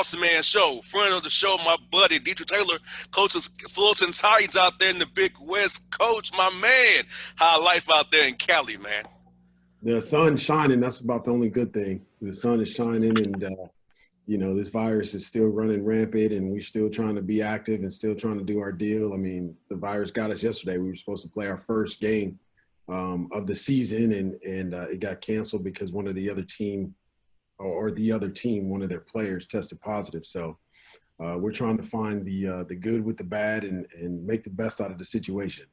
Bossman Show. Friend of the show, my buddy, Dedrique Taylor, coaches Fulton Titans out there in the Big West. Coach, my man, how life out there in Cali, man? The sun's shining. That's about the only good thing. The sun is shining, and this virus is still running rampant, and we're still trying to be active and still trying to do our deal. I mean, the virus got us yesterday. We were supposed to play our first game of the season, and it got canceled because one of the other team, one of their players tested positive. So we're trying to find the good with the bad and make the best out of the situation.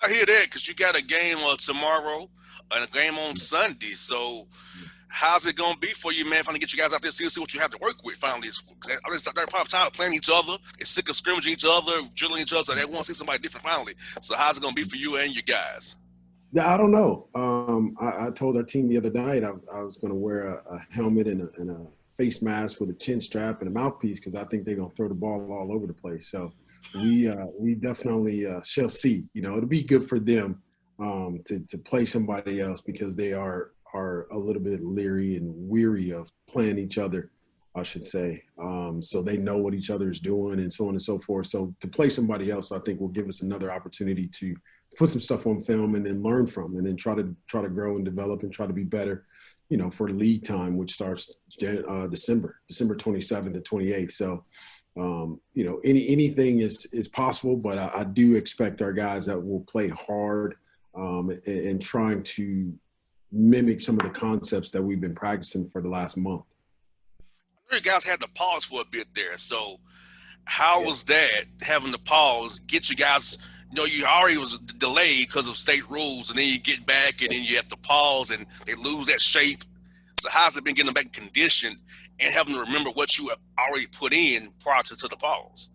I hear that because you got a game tomorrow and a game on Sunday. So how's it going to be for you, man, finally get you guys out there, see what you have to work with finally? They're probably tired of playing each other. It's sick of scrimmaging each other, drilling each other. So they want to see somebody different finally. So how's it going to be for you and your guys? Yeah, I don't know. I told our team the other night I was going to wear a helmet and a face mask with a chin strap and a mouthpiece because I think they're going to throw the ball all over the place. So we definitely shall see. It'll be good for them to play somebody else because they are a little bit leery and weary of playing each other, I should say. So they know what each other is doing and so on and so forth. So to play somebody else, I think will give us another opportunity to put some stuff on film and then learn from and then try to grow and develop and try to be better, for league time, which starts December 27th and 28th. So, anything is possible, but I do expect our guys that will play hard and trying to mimic some of the concepts that we've been practicing for the last month. I know you guys had to pause for a bit there. So how was that, having to pause, get you guys – you already was delayed because of state rules, and then you get back, and then you have to pause, and they lose that shape. So how's it been getting them back in condition and having to remember what you already put in prior to the pause?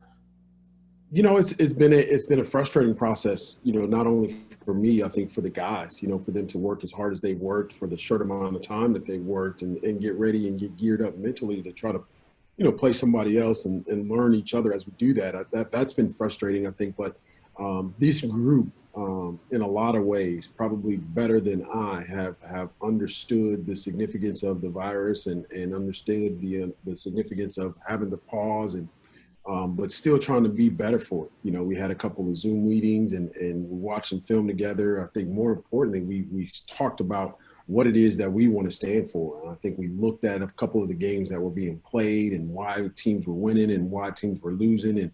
It's been a frustrating process. Not only for me, I think for the guys. For them to work as hard as they worked for the short amount of time that they worked, and get ready and get geared up mentally to try to, play somebody else and learn each other as we do that. That's been frustrating, I think, but. This group, in a lot of ways, probably better than I have understood the significance of the virus and understood the significance of having the pause but still trying to be better for it. We had a couple of Zoom meetings and we watched some film together. I think more importantly, we talked about what it is that we want to stand for. And I think we looked at a couple of the games that were being played and why teams were winning and why teams were losing. And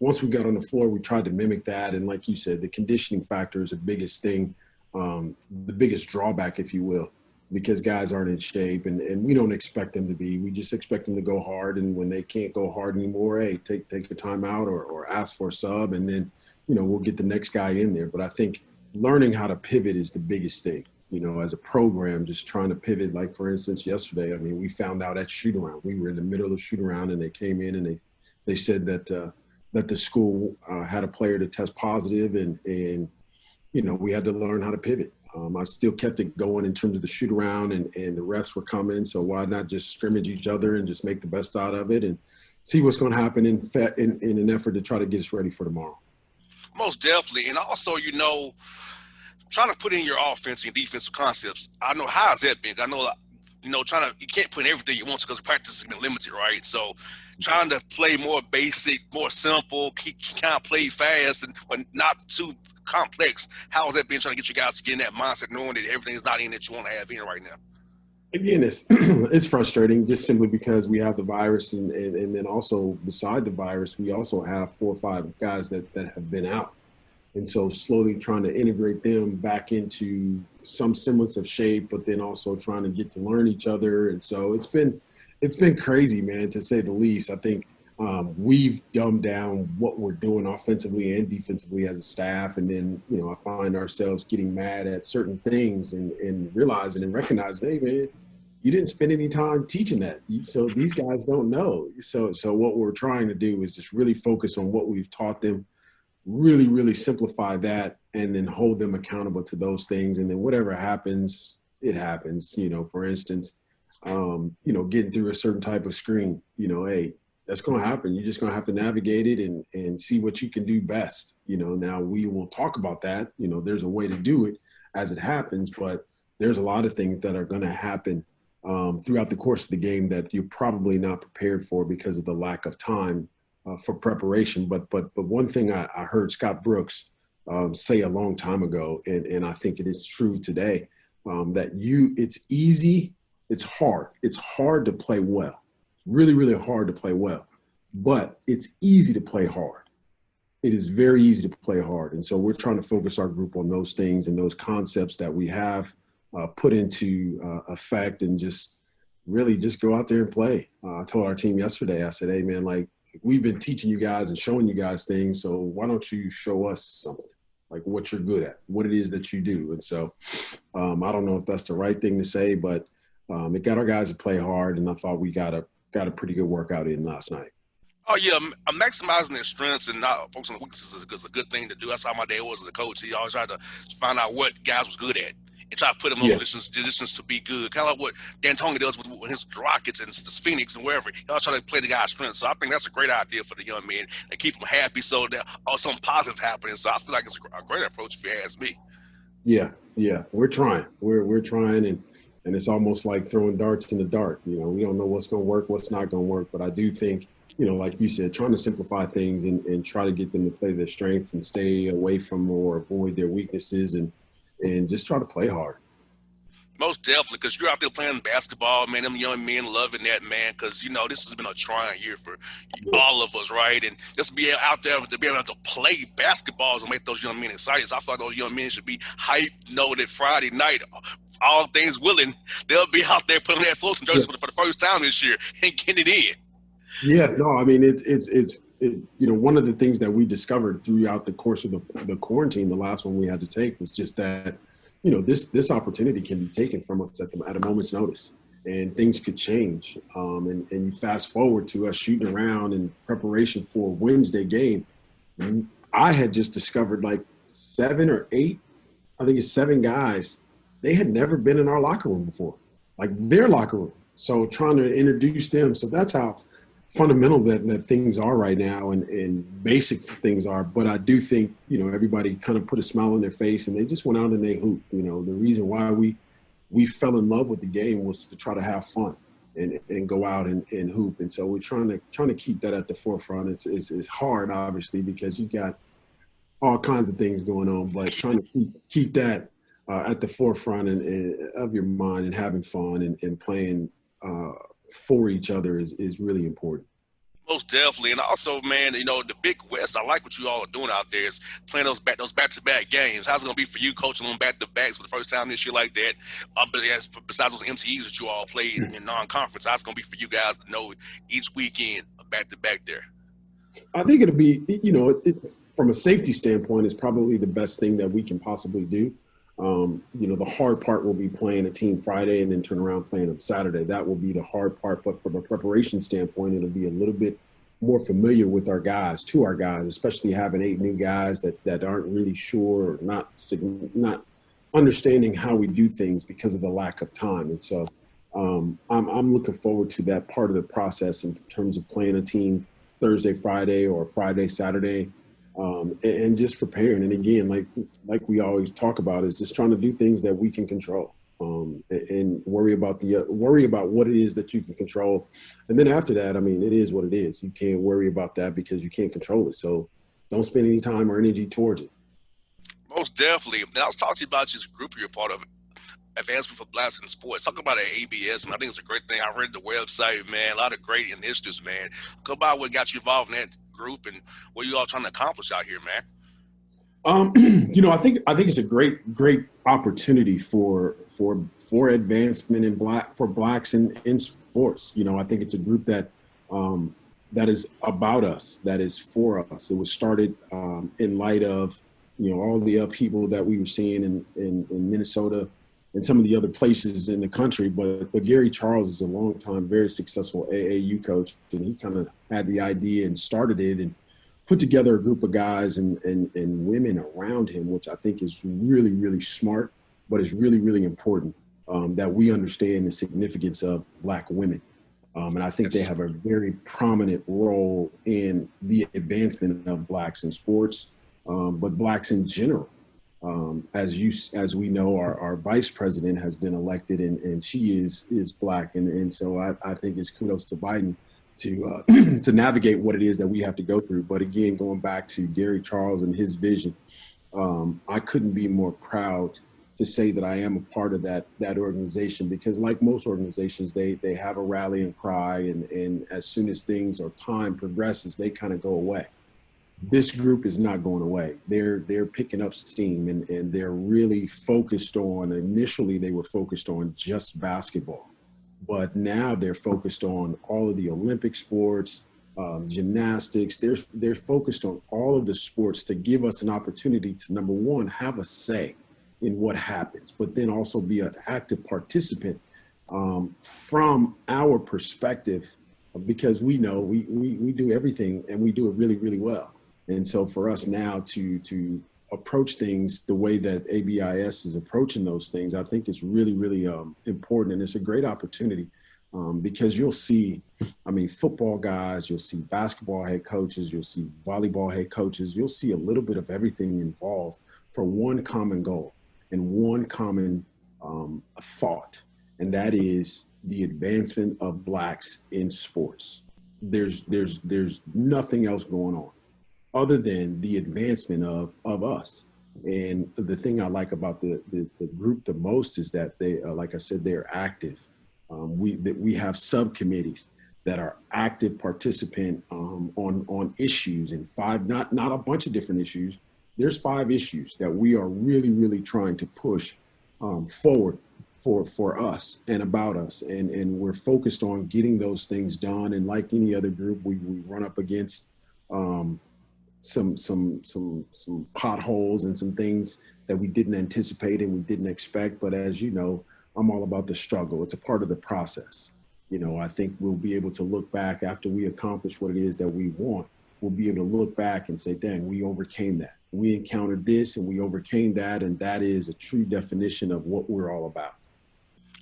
once we got on the floor, we tried to mimic that. And like you said, the conditioning factor is the biggest thing, the biggest drawback, if you will, because guys aren't in shape and we don't expect them to be. We just expect them to go hard. And when they can't go hard anymore, hey, take a timeout or ask for a sub. And then, we'll get the next guy in there. But I think learning how to pivot is the biggest thing, as a program, just trying to pivot. Like, for instance, yesterday, we found out at shoot-around. We were in the middle of shoot-around and they came in and they said that the school had a player to test positive and we had to learn how to pivot. I still kept it going in terms of the shoot around and the refs were coming. So why not just scrimmage each other and just make the best out of it and see what's going to happen in an effort to try to get us ready for tomorrow. Most definitely. And also, trying to put in your offense and defensive concepts. I know how has that been? I know, you can't put in everything you want to because practice has been limited, right? So trying to play more basic, more simple, kind of play fast, but not too complex. How has that been trying to get you guys to get in that mindset, knowing that everything is not in that you want to have in right now? Again, it's frustrating just simply because we have the virus and then also beside the virus, we also have 4 or 5 guys that have been out. And so slowly trying to integrate them back into some semblance of shape, but then also trying to get to learn each other. And so it's been crazy, man, to say the least. I think we've dumbed down what we're doing offensively and defensively as a staff. And then, I find ourselves getting mad at certain things and realizing and recognizing, hey, man, you didn't spend any time teaching that. So these guys don't know. So what we're trying to do is just really focus on what we've taught them, really, really simplify that, and then hold them accountable to those things. And then whatever happens, it happens. For instance, getting through a certain type of screen, hey, that's going to happen. You're just going to have to navigate it and see what you can do best. Now we will talk about that. There's a way to do it as it happens, but there's a lot of things that are going to happen throughout the course of the game that you're probably not prepared for because of the lack of time for preparation. But one thing I heard Scott Brooks say a long time ago, and I think it is true today, that it's easy, it's hard. It's hard to play well. It's really, really hard to play well, but it's easy to play hard. It is very easy to play hard. And so we're trying to focus our group on those things and those concepts that we have put into effect, and just really just go out there and play. I told our team yesterday, I said, hey, man, like, we've been teaching you guys and showing you guys things, so why don't you show us something, like what you're good at, what it is that you do. And so I don't know if that's the right thing to say, but it got our guys to play hard, and I thought we got a pretty good workout in last night. Oh yeah, maximizing their strengths and not focusing on weaknesses is a good thing to do. That's how my dad was as a coach. He always tried to find out what guys was good at and try to put them in positions to be good. Kind of like what D'Antoni does with his Rockets and the Phoenix and wherever. He always try to play the guy's strengths. So I think that's a great idea for the young men and keep them happy, so that something positive happening. So I feel like it's a great approach if you ask me. Yeah, we're trying. We're trying, and it's almost like throwing darts in the dark. You know, we don't know what's going to work, what's not going to work, but I do think, you know, like you said, trying to simplify things and try to get them to play their strengths and stay away from or avoid their weaknesses, and just try to play hard. Most definitely, because you're out there playing basketball, man. Them young men loving that, man, because, you know, this has been a trying year for all of us, right? And just be out there to be able to play basketballs and make those young men excited. So I feel like those young men should be hyped, know that Friday night, all things willing, they'll be out there putting their floating jerseys for the first time this year and getting it in. Yeah, no, I mean, it's you know, one of the things that we discovered throughout the course of the quarantine, the last one we had to take, was just that, you know, this opportunity can be taken from us at a moment's notice, and things could change. And you fast forward to us shooting around in preparation for a Wednesday game. I had just discovered like 7 or 8, I think it's 7 guys. They had never been in our locker room before, like their locker room. So trying to introduce them. So that's how fundamental that things are right now, and basic things are. But I do think, you know, everybody kind of put a smile on their face, and they just went out and they hooped. You know, the reason why we fell in love with the game was to try to have fun and go out and hoop. And so we're trying to keep that at the forefront. It's hard, obviously, because you got all kinds of things going on, but trying to keep that at the forefront of your mind, and having fun and playing for each other is really important. Most definitely. And also, man, you know, the Big West, I like what you all are doing out there, is playing those back-to-back games. How's it going to be for you coaching on back-to-backs for the first time this year like that? Besides those MCEs that you all played in non-conference, how's it going to be for you guys to know each weekend a back-to-back there? I think it'll be, you know, from a safety standpoint, is probably the best thing that we can possibly do. You know, the hard part will be playing a team Friday and then turn around playing them Saturday. That will be the hard part. But from a preparation standpoint, it'll be a little bit more familiar with our guys, especially having 8 new guys that aren't really sure, or not understanding how we do things because of the lack of time. And so I'm looking forward to that part of the process in terms of playing a team Thursday, Friday, or Friday, Saturday. And just preparing. And again, like we always talk about, is just trying to do things that we can control, and worry about what it is that you can control. And then after that, I mean, it is what it is. You can't worry about that because you can't control it. So don't spend any time or energy towards it. Most definitely. And I was talking to you about this group you're part of, Advancement for Blacks in Sports. Talk about the ABS, and I think it's a great thing. I read the website, man. A lot of great initiatives, man. Talk about what got you involved in that group and what you all trying to accomplish out here, man. You know, I think it's a great opportunity for advancement for blacks in sports. You know, I think it's a group that is about us, that is for us. It was started in light of, you know, all the upheaval that we were seeing in Minnesota and some of the other places in the country. But Gary Charles is a long-time, very successful AAU coach, and he kind of had the idea and started it and put together a group of guys and women around him, which I think is really, really smart, but it's really, really important that we understand the significance of Black women. And I think they have a very prominent role in the advancement of Blacks in sports, but Blacks in general. As we know, our vice president has been elected, and she is Black, and so I think it's kudos to Biden to to navigate what it is that we have to go through. But again, going back to Gary Charles and his vision, I couldn't be more proud to say that I am a part of that organization, because like most organizations, they have a rallying cry, and as soon as things or time progresses, they kind of go away. This group is not going away. They're picking up steam, and they're really focused on, initially they were focused on just basketball, but now they're focused on all of the Olympic sports, gymnastics. They're focused on all of the sports to give us an opportunity to, number one, have a say in what happens, but then also be an active participant from our perspective, because we know we do everything and we do it really, really well. And so for us now to approach things the way that ABIS is approaching those things, I think is really, really important. And it's a great opportunity because you'll see, I mean, football guys, you'll see basketball head coaches, you'll see volleyball head coaches, you'll see a little bit of everything involved for one common goal and one common thought, and that is the advancement of Blacks in sports. There's nothing else going on other than the advancement of us. And the thing I like about the group the most is that they, like I said, they're active. We have subcommittees that are active participant on issues, and not a bunch of different issues. There's 5 issues that we are really, really trying to push forward for us and about us. And we're focused on getting those things done. And like any other group, we run up against some potholes and some things that we didn't anticipate and we didn't expect. But as you know, I'm all about the struggle. It's a part of the process. You know, I think we'll be able to look back after we accomplish what it is that we want. We'll be able to look back and say, dang, we overcame that. We encountered this and we overcame that. And that is a true definition of what we're all about.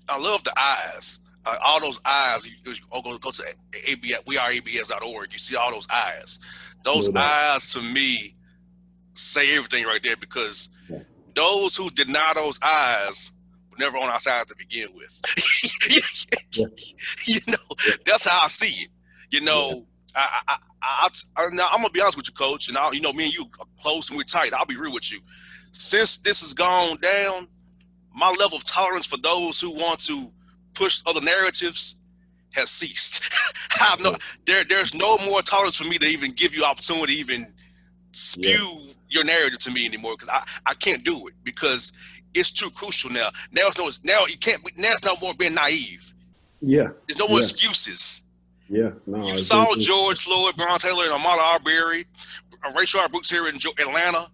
I love the eyes. All those eyes. You go to weareabs.org. You see all those eyes. Those eyes to me say everything right there, because those who deny those eyes were never on our side to begin with. You know, that's how I see it. You know, now I'm gonna be honest with you, Coach, and you know, me and you are close and we're tight. I'll be real with you. Since this has gone down, my level of tolerance for those who want to push other narratives has ceased. There's no more tolerance for me to even give you opportunity to even spew your narrative to me anymore, because I can't do it, because it's too crucial now. Now you can't. Now it's no more being naive. Yeah. There's no more excuses. Yeah. No. You saw George Floyd, Brown Taylor, and Ahmaud Arbery, Rayshard Brooks here in Atlanta,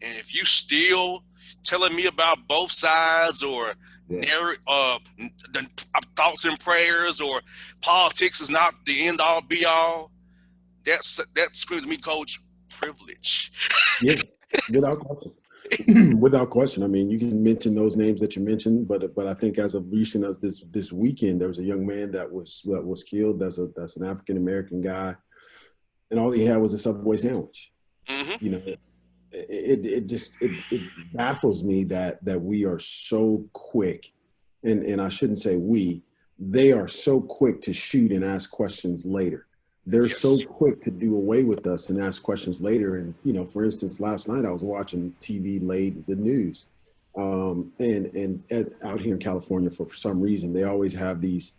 and if you still telling me about both sides or the thoughts and prayers, or politics is not the end all be all, that screams to me, Coach, privilege. Yeah, without question. Without question. I mean, you can mention those names that you mentioned, but I think as of recent as this weekend, there was a young man that was killed. That's an African American guy, and all he had was a Subway sandwich. Mm-hmm. You know, it baffles me that we are so quick, and I shouldn't say they are so quick to shoot and ask questions later. They're so quick to do away with us and ask questions later. And, you know, for instance, last night I was watching TV late, the news, and out here in California, for some reason, they always have these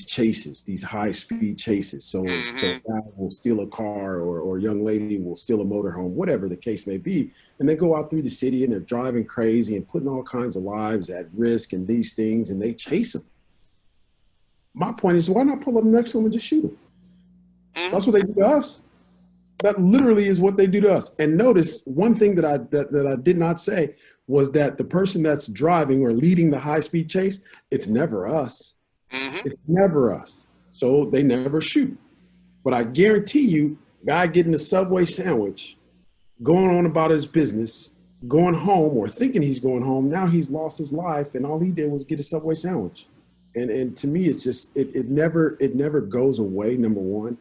chases, these high speed chases. So a guy will steal a car, or a young lady will steal a motorhome, whatever the case may be. And they go out through the city and they're driving crazy and putting all kinds of lives at risk and these things, and they chase them. My point is, why not pull up next to them and just shoot them? That's what they do to us. That literally is what they do to us. And notice one thing that I did not say was that the person that's driving or leading the high speed chase, it's never us. Mm-hmm. It's never us. So they never shoot. But I guarantee you, guy getting a Subway sandwich, going on about his business, going home or thinking he's going home, now he's lost his life and all he did was get a Subway sandwich. And to me, it's just, it never goes away, number one.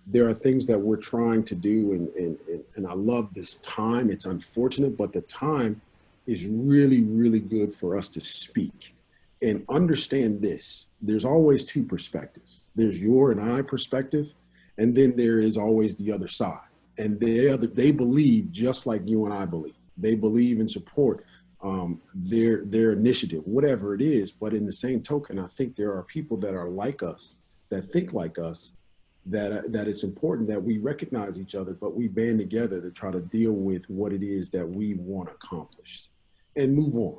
There are things that we're trying to do, and I love this time. It's unfortunate, but the time is really, really good for us to speak and understand this. There's always two perspectives. There's your and I perspective, and then there is always the other side. And they believe just like you and I believe. They believe and support their initiative, whatever it is. But in the same token, I think there are people that are like us, that think like us, that it's important that we recognize each other, but we band together to try to deal with what it is that we want accomplished and move on.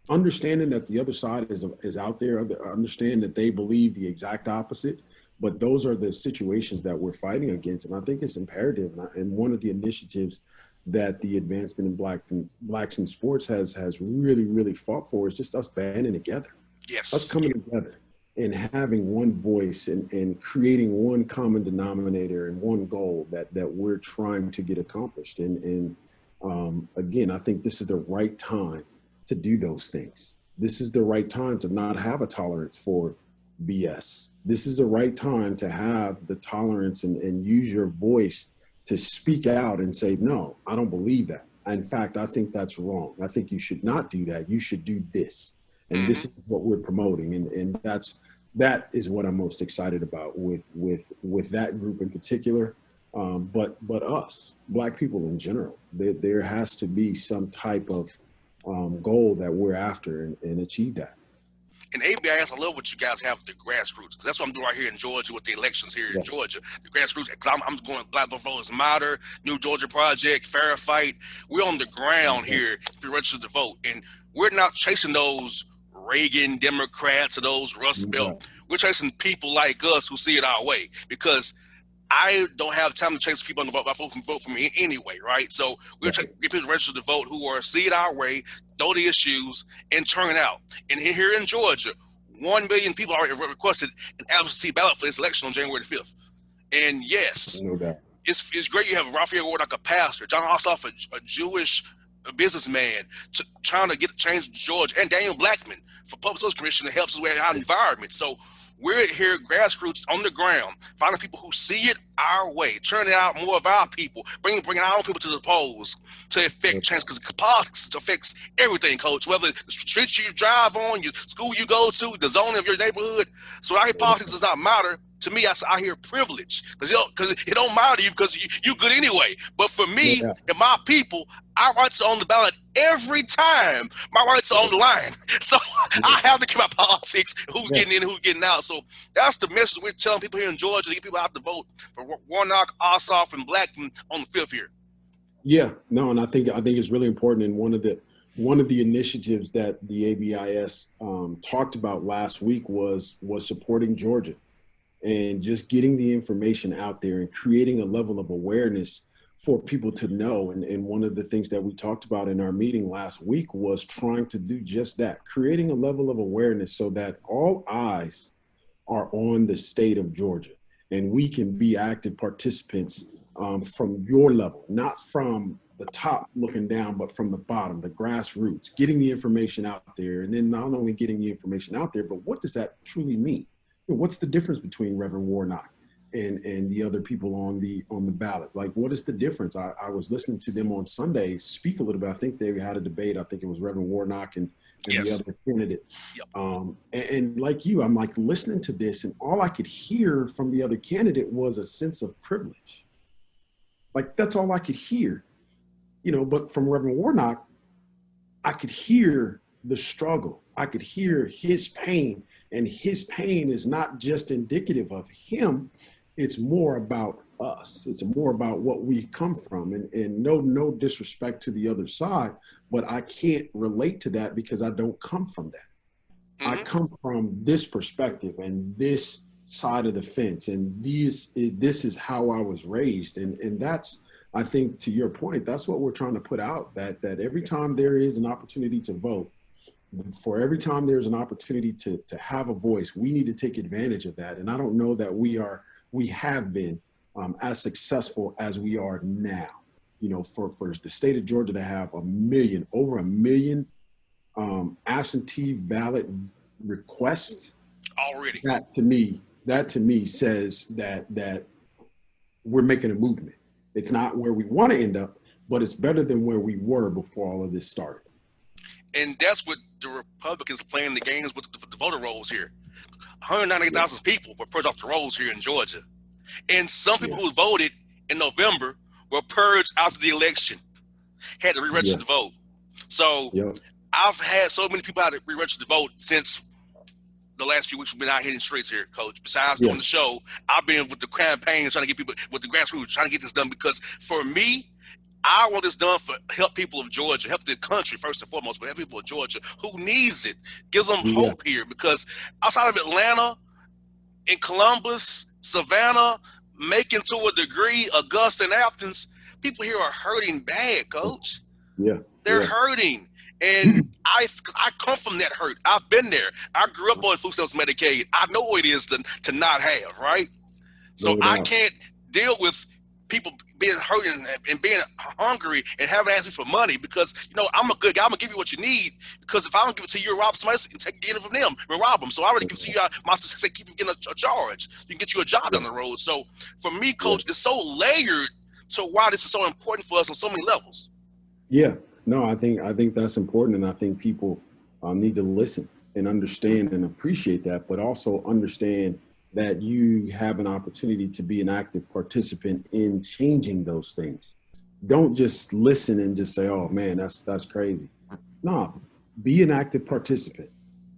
Understanding that the other side is out there, understand that they believe the exact opposite, but those are the situations that we're fighting against. And I think it's imperative. And one of the initiatives that the advancement in blacks in sports has really, really fought for is just us banding together. Yes. Us coming together and having one voice and creating one common denominator and one goal that we're trying to get accomplished. And again, I think this is the right time to do those things. This is the right time to not have a tolerance for BS. This is the right time to have the tolerance and use your voice to speak out and say, no, I don't believe that. In fact, I think that's wrong. I think you should not do that. You should do this. And this is what we're promoting. And that is what I'm most excited about with that group in particular. But us, Black people in general, there has to be some type of goal that we're after and achieve that. And ABIS, I love what you guys have with the grassroots, because that's what I'm doing right here in Georgia with the elections here in Georgia. The grassroots, because I'm going Black Voters Matter, New Georgia Project, Fair Fight. We're on the ground here if you register to vote. And we're not chasing those Reagan Democrats or those Rust Belt. We're chasing people like us who see it our way, because I don't have time to chase people on the vote. My folks can vote for me anyway, right? So we're trying to get people registered to vote who are see it our way, know the issues, and turn out. And here in Georgia, 1 million people already requested an absentee ballot for this election on January the 5th. And yes, it's great you have Raphael Warnock, a pastor, John Ossoff, a Jewish businessman, trying to get change Georgia, and Daniel Blackman for Public Service Commission that helps us with our environment. So we're here, grassroots, on the ground, finding people who see it our way, turning out more of our people, bringing our own people to the polls to affect change, because politics affects everything, Coach, whether it's the streets you drive on, your school you go to, the zoning of your neighborhood. So I hear politics does not matter. To me, I hear privilege, because it don't matter to you because you good anyway. But for me and my people, our rights are on the ballot every time. My rights are on the line. So I have to keep my politics, who's getting in, who's getting out. So that's the message we're telling people here in Georgia, to get people out to vote for Warnock, Ossoff, and Blackman on the 5th here. Yeah, no, and I think it's really important. And one of the initiatives that the ABIS talked about last week was supporting Georgia, and just getting the information out there and creating a level of awareness for people to know. And one of the things that we talked about in our meeting last week was trying to do just that, creating a level of awareness so that all eyes are on the state of Georgia, and we can be active participants from your level, not from the top looking down, but from the bottom, the grassroots, getting the information out there. And then not only getting the information out there, but what does that truly mean? What's the difference between Reverend Warnock and the other people on the ballot? Like, what is the difference? I was listening to them on Sunday speak a little bit. I think they had a debate. I think it was Reverend Warnock and the other candidate. And like you, I'm like listening to this, and all I could hear from the other candidate was a sense of privilege. Like, that's all I could hear, but from Reverend Warnock, I could hear the struggle. I could hear his pain. And his pain is not just indicative of him. It's more about us. It's more about what we come from. And no disrespect to the other side, but I can't relate to that because I don't come from that. I come from this perspective and this side of the fence. And this is how I was raised. And that's, I think, to your point, that's what we're trying to put out, that every time there is an opportunity to vote, for every time there's an opportunity to have a voice, we need to take advantage of that. And I don't know that we have been as successful as we are now. For the state of Georgia to have over a million absentee ballot requests already, that to me says that we're making a movement. It's not where we want to end up, but it's better than where we were before all of this started. And that's what the Republicans playing the games with the voter rolls here. Yeah. 198,000 people were purged off the rolls here in Georgia. And some people Yeah. who voted in November were purged after the election, had to re-register Yeah. to vote. So Yeah. I've had so many people out to re-register to vote since the last few weeks we've been out hitting streets here, Coach. Besides Yeah. doing the show, I've been with the campaign trying to get people with the grassroots trying to get this done because for me, I want this done for help people of Georgia, help the country first and foremost, but help people of Georgia who needs it, gives them Yeah. hope here because outside of Atlanta, in Columbus, Savannah, Macon to a degree, Augusta and Athens, people here are hurting bad, Coach. Yeah. They're Yeah. hurting. And I come from that hurt. I've been there. I grew up on food stamps Medicaid. I know what it is to not have, right? So No I doubt. can't deal with people being hurt and being hungry and having asked me for money because, I'm a good guy. I'm going to give you what you need because if I don't give it to you, rob somebody else, you can get it from them and rob them. So I already give it to you. My success, keep you getting a charge. You can get you a job down the road. So for me, Coach, it's so layered to why this is so important for us on so many levels. Yeah. No, I think that's important, and I think people need to listen and understand and appreciate that, but also understand that you have an opportunity to be an active participant in changing those things. Don't just listen and just say, "Oh man, that's crazy." No, be an active participant,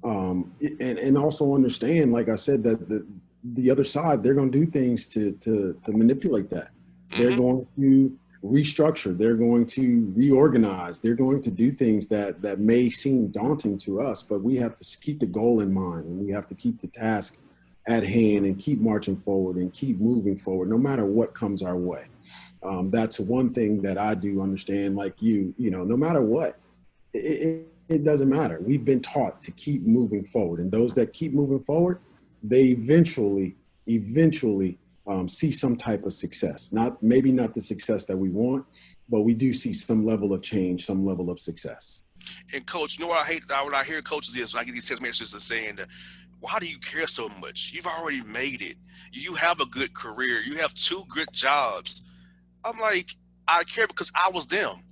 and also understand, like I said, that the other side, they're going to do things to manipulate that. They're going to restructure, they're going to reorganize, they're going to do things that may seem daunting to us, but we have to keep the goal in mind, and we have to keep the task at hand and keep marching forward and keep moving forward no matter what comes our way. That's one thing that I do understand, like no matter what, it doesn't matter. We've been taught to keep moving forward, and those that keep moving forward, they eventually see some type of success. Maybe not the success that we want, but we do see some level of change, some level of success. And Coach, what I hate what I hear coaches is when I get these text messages saying that, why do you care so much? You've already made it. You have a good career. You have 2 good jobs. I'm like, I care because I was them.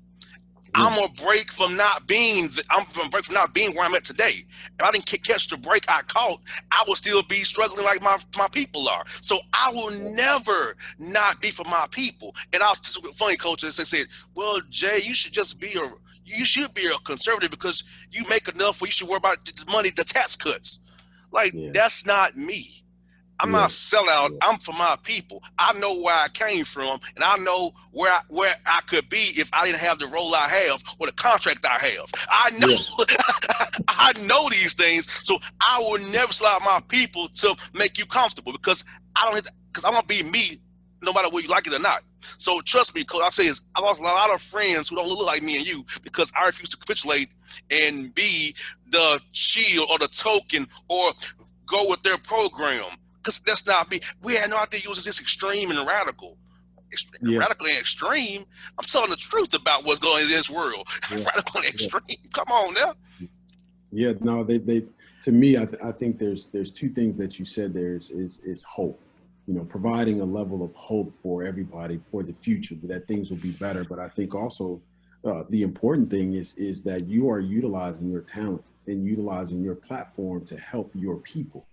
Yeah. I'm a break from not being. I'm from break from not being where I'm at today. If I didn't catch the break I caught, I would still be struggling like my people are. So I will never not be for my people. And I was just funny, Coach. They said, "Well, Jay, you should be a conservative because you make enough where you should worry about the money, the tax cuts." Like that's not me. I'm not a sellout. I'm for my people. I know where I came from, and I know where I could be if I didn't have the role I have or the contract I have. I know, I know these things, so I will never sell out my people to make you comfortable because I want to be me, no matter whether you like it or not. So trust me, Coach. I say is I lost a lot of friends who don't look like me and you because I refuse to capitulate and be the shield or the token or go with their program. Because that's not me. We had no idea using this extreme and radical. Radical and extreme. I'm telling the truth about what's going on in this world. Radical and extreme. Come on now. Yeah, no, they to me, I think there's 2 things that you said there is hope. Providing a level of hope for everybody for the future, that things will be better. But I think also the important thing is that you are utilizing your talent and utilizing your platform to help your people.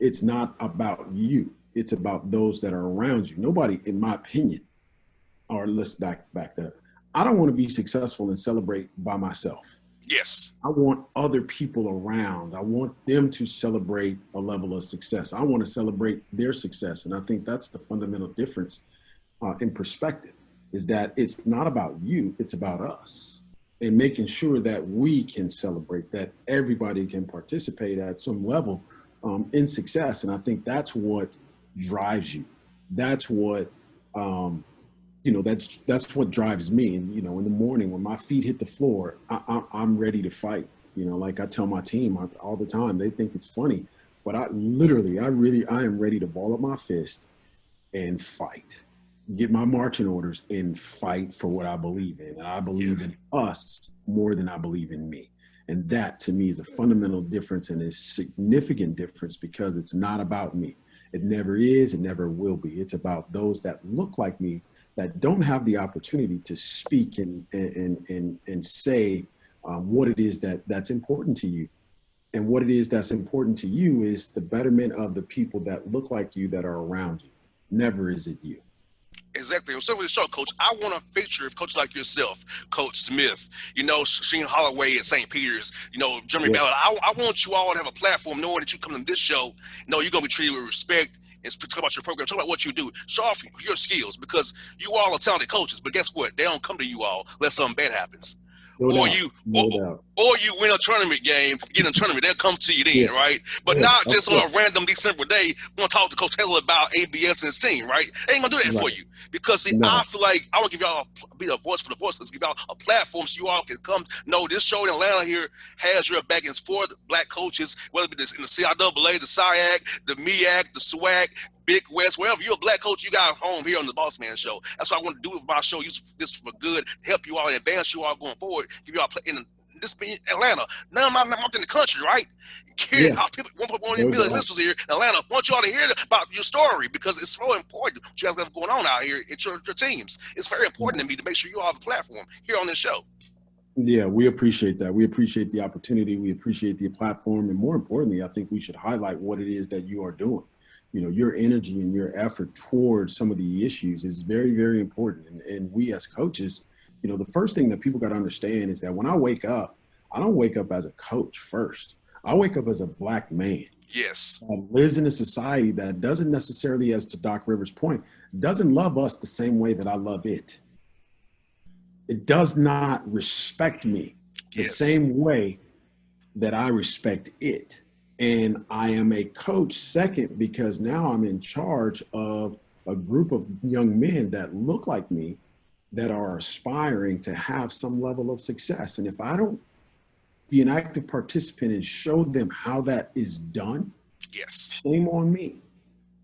It's not about you. It's about those that are around you. Nobody, in my opinion, or let's back that up. I don't want to be successful and celebrate by myself. Yes. I want other people around. I want them to celebrate a level of success. I want to celebrate their success. And I think that's the fundamental difference in perspective, is that it's not about you, it's about us. And making sure that we can celebrate, that everybody can participate at some level in success. And I think that's what drives you. That's what, that's what drives me. And, in the morning when my feet hit the floor, I'm ready to fight. Like I tell my team all the time, they think it's funny, but I am ready to ball up my fist and fight, get my marching orders and fight for what I believe in. And I believe in us more than I believe in me. And that to me is a fundamental difference and a significant difference because it's not about me. It never is, it never will be. It's about those that look like me that don't have the opportunity to speak and say what it is that's important to you. And what it is that's important to you is the betterment of the people that look like you that are around you. Never is it you. Exactly. So with the show, Coach, I want to feature coaches like yourself, Coach Smith, Sheen Holloway at St. Peter's, Jeremy Yeah. Ballard. I want you all to have a platform knowing that you come to this show, you're going to be treated with respect and talk about your program, talk about what you do, show off your skills because you all are talented coaches. But guess what? They don't come to you all unless something bad happens. No Or doubt. you No doubt. or you win a tournament game, get in a tournament, they'll come to you then, Yeah. right? But Yeah, not of just on course. a random December day, want to talk to Coach Taylor about ABS and his team, right? They ain't gonna do that for Right. you. Because see, I No. feel like I want to give y'all be a voice for the voiceless, give y'all a platform so you all can come. No, this show in Atlanta here has your back. It's for black coaches, whether it be in the CIAA, the SIAC, the MEAC, the SWAC, Big West, wherever you're a black coach, you got home here on the Bossman Show. That's what I want to do with my show. Use this for good, help you all, advance you all going forward, give you all in this being Atlanta. None of my mouth in the country, right? Care Yeah. how people 1.1 No million doubt. listeners here in Atlanta. I want you all to hear about your story because it's so important what you guys have going on out here at your teams. It's very important to me to make sure you all have a platform here on this show. Yeah, we appreciate that. We appreciate the opportunity. We appreciate the platform. And more importantly, I think we should highlight what it is that you are doing. Your energy and your effort towards some of the issues is very, very important. And we as coaches, the first thing that people got to understand is that when I wake up, I don't wake up as a coach first. I wake up as a black man. Yes. That lives in a society that doesn't necessarily, as to Doc Rivers' point, doesn't love us the same way that I love it. It does not respect me the same way that I respect it. And I am a coach second because now I'm in charge of a group of young men that look like me that are aspiring to have some level of success. And if I don't be an active participant and show them how that is done, shame on me.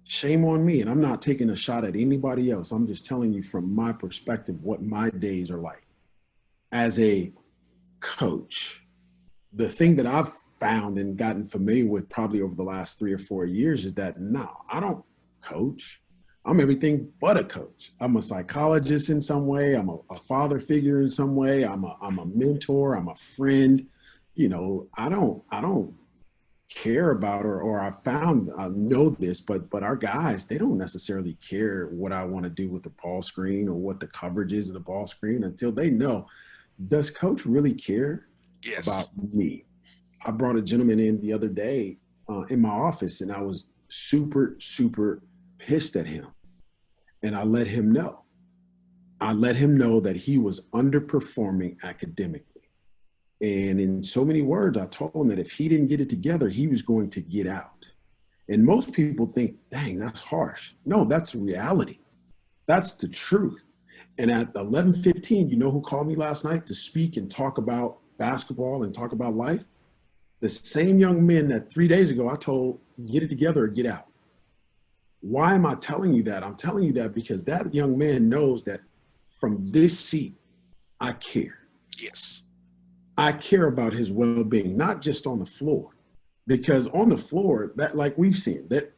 Shame on me. And I'm not taking a shot at anybody else. I'm just telling you from my perspective what my days are like. As a coach, the thing that I've found and gotten familiar with probably over the last 3 or 4 years is that no, I don't coach. I'm everything but a coach. I'm a psychologist in some way. I'm a father figure in some way. I'm a mentor. I'm a friend. I don't care about or I know this, but our guys, they don't necessarily care what I want to do with the ball screen or what the coverage is of the ball screen until they know, does coach really care about me? I brought a gentleman in the other day in my office and I was super, super pissed at him. And I let him know. I let him know that he was underperforming academically. And in so many words, I told him that if he didn't get it together, he was going to get out. And most people think, dang, that's harsh. No, that's reality. That's the truth. And at 11:15, you know who called me last night to speak and talk about basketball and talk about life? The same young men that 3 days ago I told, get it together or get out. Why am I telling you that? I'm telling you that because that young man knows that from this seat, I care. Yes. I care about his well-being, not just on the floor. Because on the floor, that, like we've seen, that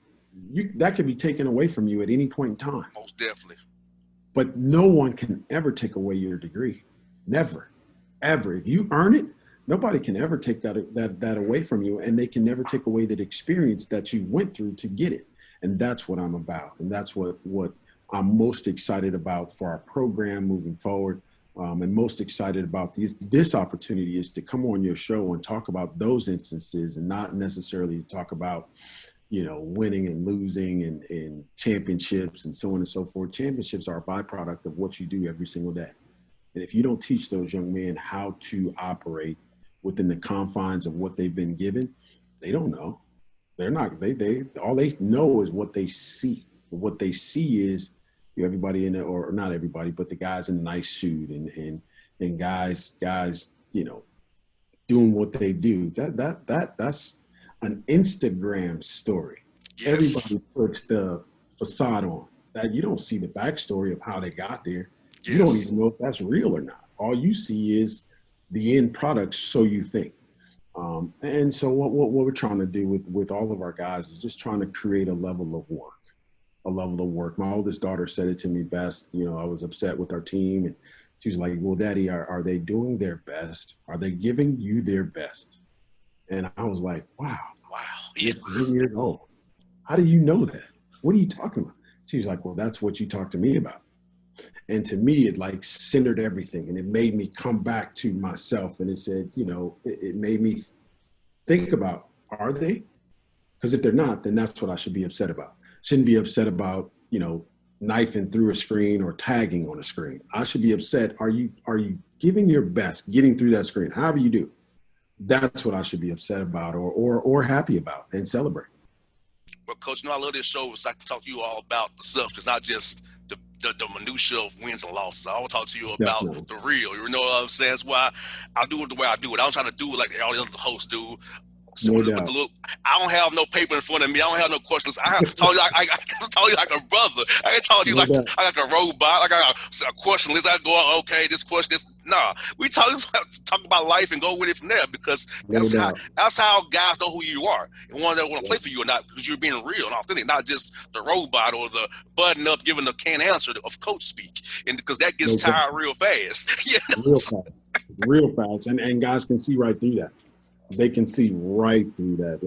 could be taken away from you at any point in time. Most definitely. But no one can ever take away your degree. Never, ever. If you earn it, nobody can ever take that away from you, and they can never take away that experience that you went through to get it. And that's what I'm about, and that's what I'm most excited about for our program moving forward. And most excited about this opportunity is to come on your show and talk about those instances and not necessarily talk about, winning and losing and championships and so on and so forth. Championships are a byproduct of what you do every single day. And if you don't teach those young men how to operate within the confines of what they've been given, they don't know. They're not, they all they know is what they see. What they see is everybody in it, or not everybody, but the guys in a nice suit and guys, doing what they do. That's an Instagram story. Yes. Everybody puts the facade on. That you don't see the backstory of how they got there. Yes. You don't even know if that's real or not. All you see is the end product, so you think. And so what we're trying to do with all of our guys is just trying to create a level of work. My oldest daughter said it to me best. I was upset with our team and She was like, well, Daddy, are they doing their best? Are they giving you their best? And I was like, wow, Wow. you're Yeah. 10 years old. How do you know that? What are you talking about? She's like, well, that's what you talk to me about. And to me, it like centered everything, and it made me come back to myself. And it said, it made me think about, are they? Because if they're not, then that's what I should be upset about. Shouldn't be upset about, knifing through a screen or tagging on a screen. I should be upset. Are you giving your best, getting through that screen, however you do? That's what I should be upset about or happy about and celebrate. Well, Coach, I love this show so I can talk to you all about the substance, not just the minutia of wins and losses. I want to talk to you about Definitely. the real. You know what I'm saying? That's why I do it the way I do it. I don't try to do it like all the other hosts do. So No with doubt. the look, I don't have no paper in front of me. I don't have no questions. I told you, I told you like a brother. I ain't told you No like doubt. I got a robot. I got a question list. I go, okay, this question, this. Nah, we talk about life and go with it from there because No doubt. that's how guys know who you are and one that want to play for you or not because you're being real and authentic, not just the robot or the button up giving the canned answer of coach speak, and because that gets No tired real fast. You know? Real fast. Real fast. And guys can see right through that. They can see right through that.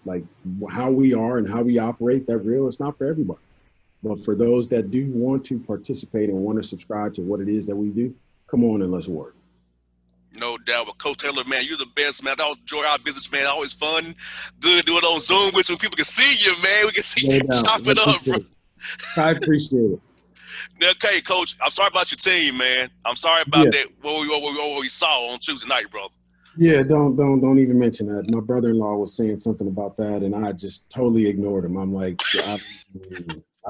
Like how we are and how we operate, that real, it's not for everybody. But for those that do want to participate and want to subscribe to what it is that we do, come on and let's work. No doubt. But Coach Taylor, man, you're the best, man. I always enjoy our business, man. Always fun. Good doing it on Zoom with you. People can see you, man. We can see you chop it up, bro. I appreciate it. Okay, Coach, I'm sorry about your team, man. I'm sorry about that. What we saw on Tuesday night, brother. Yeah, don't even mention that. My brother-in-law was saying something about that, and I just totally ignored him. I'm like, I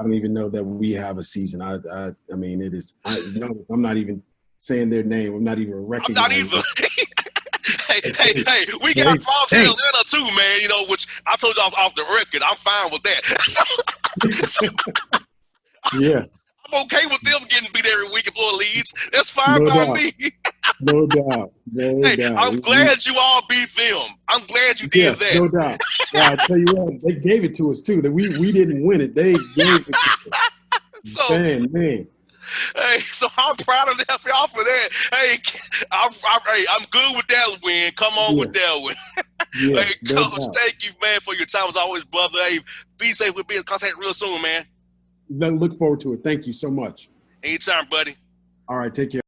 don't even know that we have a season. I mean, it is. I'm not even saying their name. I'm not even recognizing. I'm not either. hey, we got problems here in Atlanta too, man. Which I told you off the record. I'm fine with that. Yeah. I'm okay with them getting beat every week and blowing leads. That's fine by me. No doubt. No doubt. I'm glad you all beat them. I'm glad you did that. No doubt. Well, I tell you what, they gave it to us too. That we didn't win it. They gave it to us. So, man. Hey, so I'm proud of y'all for that. Hey, I'm good with that win. Come on with that win. Yeah, hey, Coach, thank you, man, for your time as always, brother. Hey, be safe. We'll be in contact real soon, man. Look forward to it. Thank you so much. Anytime, buddy. All right, take care.